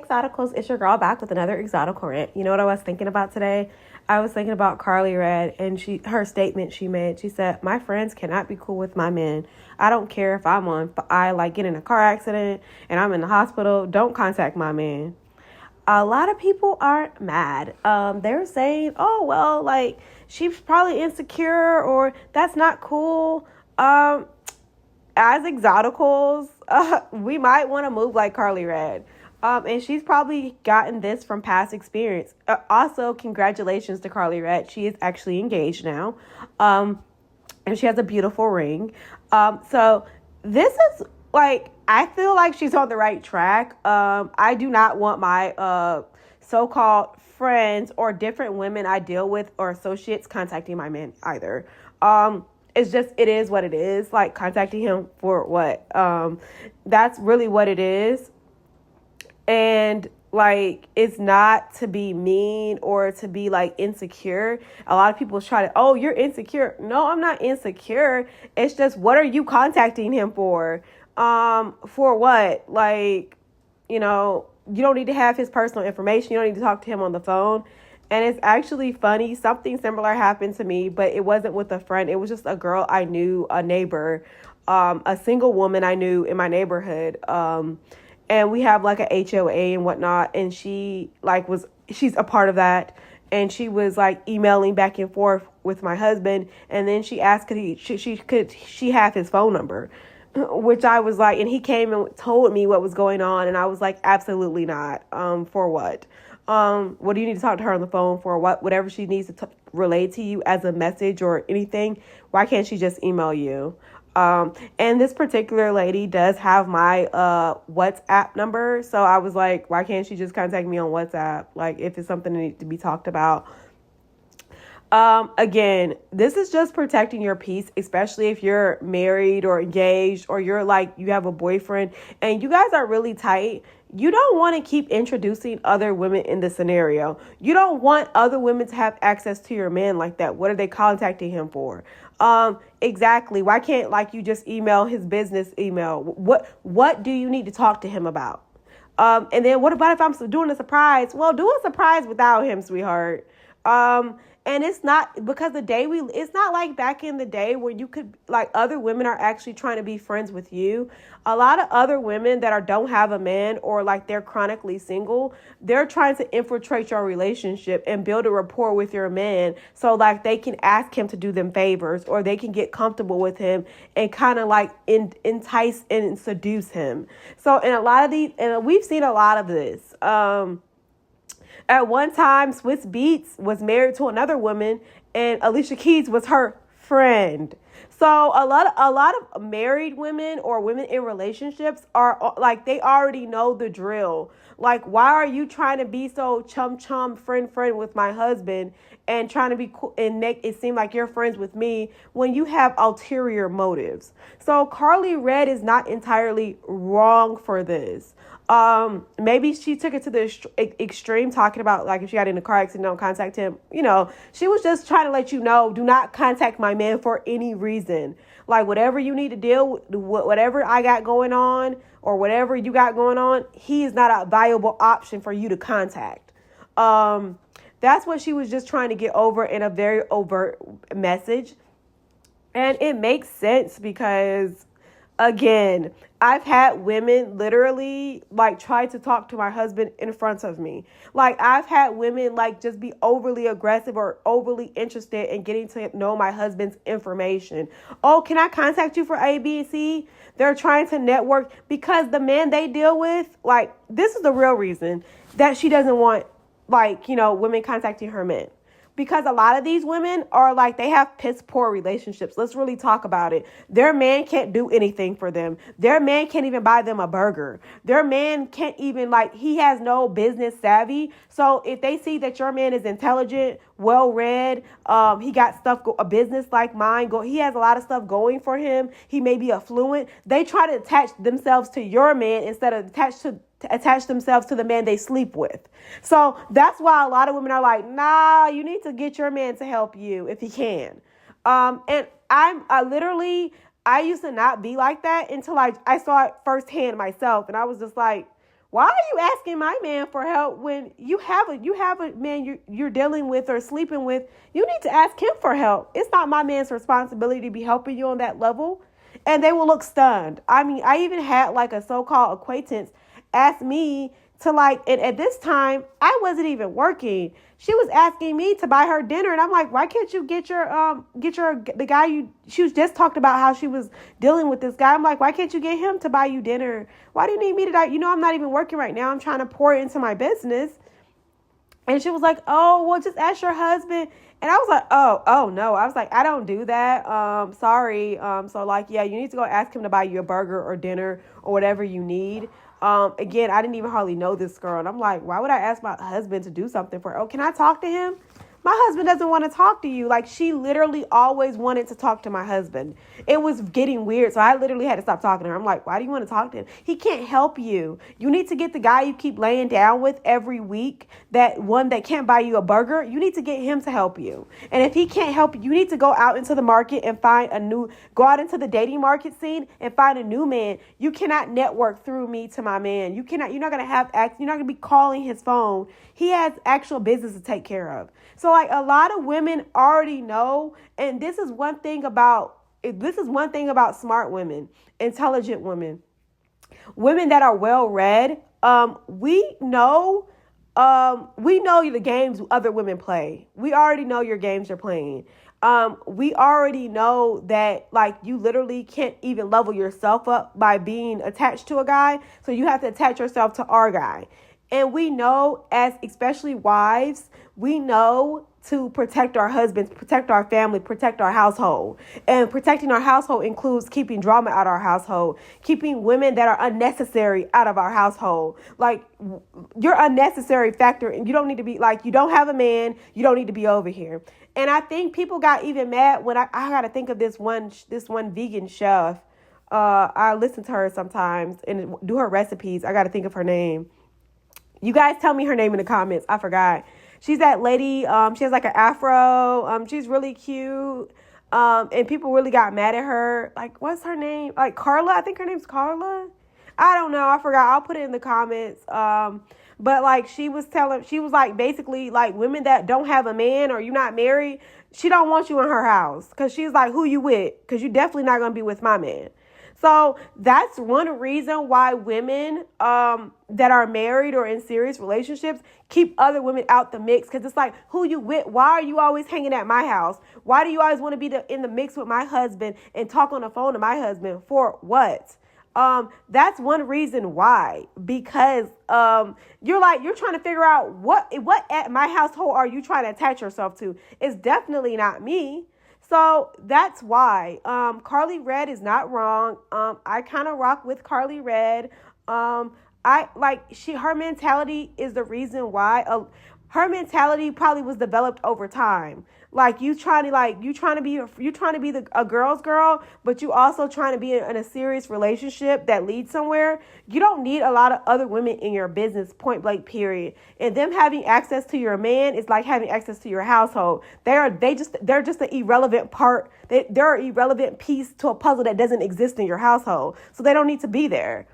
Exoticals, it's your girl back with another Exotical rant. You know what I was thinking about today? I was thinking about KARLIE REDD and her statement she made. She said, "My friends cannot be cool with my men. I don't care if I like get in a car accident and I'm in the hospital. Don't contact my man." A lot of people aren't mad. They're saying, "Oh well, like she's probably insecure or that's not cool." As Exoticals, we might want to move like KARLIE REDD. And she's probably gotten this from past experience. Also, congratulations to KARLIE REDD. She is actually engaged now. And she has a beautiful ring. So this is I feel like she's on the right track. I do not want my so-called friends or different women I deal with or associates contacting my man either. It is what it is. Like, contacting him for what? That's really what it is. And it's not to be mean or to be insecure. A lot of people try to, "Oh, you're insecure." No, I'm not insecure. It's just, what are you contacting him for? For what? You don't need to have his personal information. You don't need to talk to him on the phone. And it's actually funny. Something similar happened to me, but it wasn't with a friend. It was just a girl I knew, a neighbor, a single woman I knew in my neighborhood. And we have an HOA and whatnot. And she's a part of that. And she was emailing back and forth with my husband. And then she asked, could she have his phone number? Which I was and he came and told me what was going on. And I was absolutely not. For what? What do you need to talk to her on the phone for? Whatever she needs to relay to you as a message or anything. Why can't she just email you? And this particular lady does have my WhatsApp number. So I was why can't she just contact me on WhatsApp? If it's something that needs to be talked about. Again, this is just protecting your peace, especially if you're married or engaged or you're you have a boyfriend and you guys are really tight. You don't want to keep introducing other women in the scenario. You don't want other women to have access to your man like that. What are they contacting him for? Exactly. Why can't you just email his business email? What do you need to talk to him about? And then what about if I'm doing a surprise? Well, do a surprise without him, sweetheart. And it's not because it's not like back in the day where you could other women are actually trying to be friends with you. A lot of other women that don't have a man or they're chronically single, they're trying to infiltrate your relationship and build a rapport with your man. So they can ask him to do them favors or they can get comfortable with him and kind of entice and seduce him. So in a lot of these, and we've seen a lot of this, at one time, Swiss Beats was married to another woman, and Alicia Keys was her friend. So a lot of married women or women in relationships are they already know the drill. Why are you trying to be so chum friend with my husband and trying to be cool and make it seem like you're friends with me when you have ulterior motives? So KARLIE REDD is not entirely wrong for this. Maybe she took it to the extreme, talking about if she got in a car accident, don't contact him. She was just trying to let you know, do not contact my man for any reason. Whatever you need to deal with, whatever I got going on or whatever you got going on, he is not a viable option for you to contact. That's what she was just trying to get over in a very overt message. And it makes sense because, again, I've had women literally try to talk to my husband in front of me. I've had women just be overly aggressive or overly interested in getting to know my husband's information. "Oh, can I contact you for A, B, and C?" They're trying to network because the man they deal with, this is the real reason that she doesn't want women contacting her men. Because a lot of these women are they have piss poor relationships. Let's really talk about it. Their man can't do anything for them. Their man can't even buy them a burger. Their man can't even he has no business savvy. So if they see that your man is intelligent, well-read, he got stuff, a business like mine, he has a lot of stuff going for him. He may be affluent. They try to attach themselves to your man instead of attach themselves to the man they sleep with. So that's why a lot of women are nah, you need to get your man to help you if he can. And I used to not be like that until I saw it firsthand myself. And I was just Why are you asking my man for help when you have a man you're dealing with or sleeping with? You need to ask him for help. It's not my man's responsibility to be helping you on that level. And they will look stunned. I mean, I even had like a so-called acquaintance ask me to like, and at this time, I wasn't even working. She was asking me to buy her dinner. And I'm like, why can't you get the guy she was just talked about how she was dealing with this guy. I'm like, why can't you get him to buy you dinner? Why do you need me to die? You know, I'm not even working right now. I'm trying to pour into my business. And she was like, oh, well, just ask your husband. And I was like, oh no. I was like, I don't do that. Sorry. So like, yeah, you need to go ask him to buy you a burger or dinner or whatever you need. Again, I didn't even hardly know this girl. And I'm like, why would I ask my husband to do something for her? Oh, can I talk to him? My husband doesn't want to talk to you. Like, she literally always wanted to talk to my husband. It was getting weird. So I literally had to stop talking to her. I'm like, why do you want to talk to him? He can't help you. You need to get the guy you keep laying down with every week, that one that can't buy you a burger. You need to get him to help you. And if he can't help you, you need to go out into the market and go out into the dating market scene and find a new man. You cannot network through me to my man. You're not going to have access. You're not going to be calling his phone. He has actual business to take care of. So like, a lot of women already know, and this is one thing about smart women, intelligent women, women that are well read. We know the games other women play. We already know your games you're playing. We already know that like you literally can't even level yourself up by being attached to a guy. So you have to attach yourself to our guy. And we know, as especially wives, we know to protect our husbands, protect our family, protect our household. And protecting our household includes keeping drama out of our household, keeping women that are unnecessary out of our household. Like, you're unnecessary factor, and you don't need to be, like, you don't have a man, you don't need to be over here. And I think people got even mad when I got to think of this one vegan chef. I listen to her sometimes and do her recipes. I got to think of her name. You guys tell me her name in the comments. I forgot. She's that lady. She has like an afro. She's really cute. And people really got mad at her. Like, what's her name? Like Carla. I think her name's Carla. I don't know. I forgot. I'll put it in the comments. But like she was like basically like women that don't have a man or you're not married, she don't want you in her house. Cause she's like, who you with? Cause you're definitely not going to be with my man. So that's one reason why women that are married or in serious relationships keep other women out the mix. Because it's like, who you with? Why are you always hanging at my house? Why do you always want to be in the mix with my husband and talk on the phone to my husband? For what? That's one reason why. Because you're trying to figure out what at my household are you trying to attach yourself to? It's definitely not me. So that's why KARLIE REDD is not wrong. I kind of rock with KARLIE REDD. Her mentality is the reason why. Her mentality probably was developed over time. Like you trying to be a girl's girl, but you also trying to be in a serious relationship that leads somewhere. You don't need a lot of other women in your business, point blank, period. And them having access to your man is like having access to your household. They're just an irrelevant part. They're an irrelevant piece to a puzzle that doesn't exist in your household. So they don't need to be there.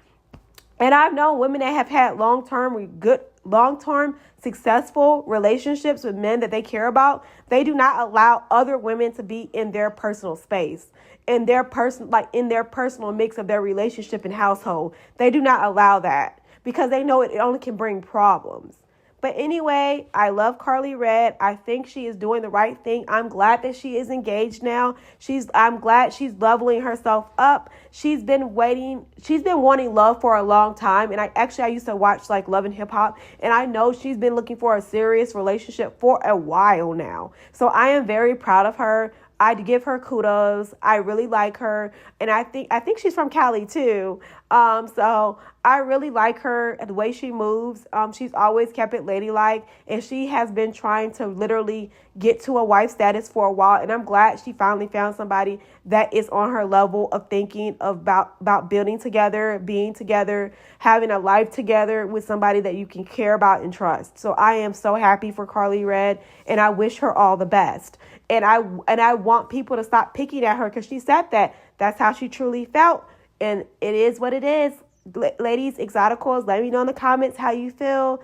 And I've known women that have had long-term, successful relationships with men that they care about. They do not allow other women to be in their personal space, in their personal mix of their relationship and household. They do not allow that because they know it only can bring problems. But anyway, I love KARLIE REDD. I think she is doing the right thing. I'm glad that she is engaged now. I'm glad she's leveling herself up. She's been wanting love for a long time. And I used to watch like Love and Hip Hop. And I know she's been looking for a serious relationship for a while now. So I am very proud of her. I'd give her kudos. I really like her. And I think she's from Cali too. So I really like her, the way she moves. She's always kept it ladylike, and she has been trying to literally get to a wife status for a while. And I'm glad she finally found somebody that is on her level of thinking about building together, being together, having a life together with somebody that you can care about and trust. So I am so happy for KARLIE REDD, and I wish her all the best. And I want people to stop picking at her because she said that's how she truly felt. And it is what it is. ladies, Exoticals, let me know in the comments how you feel.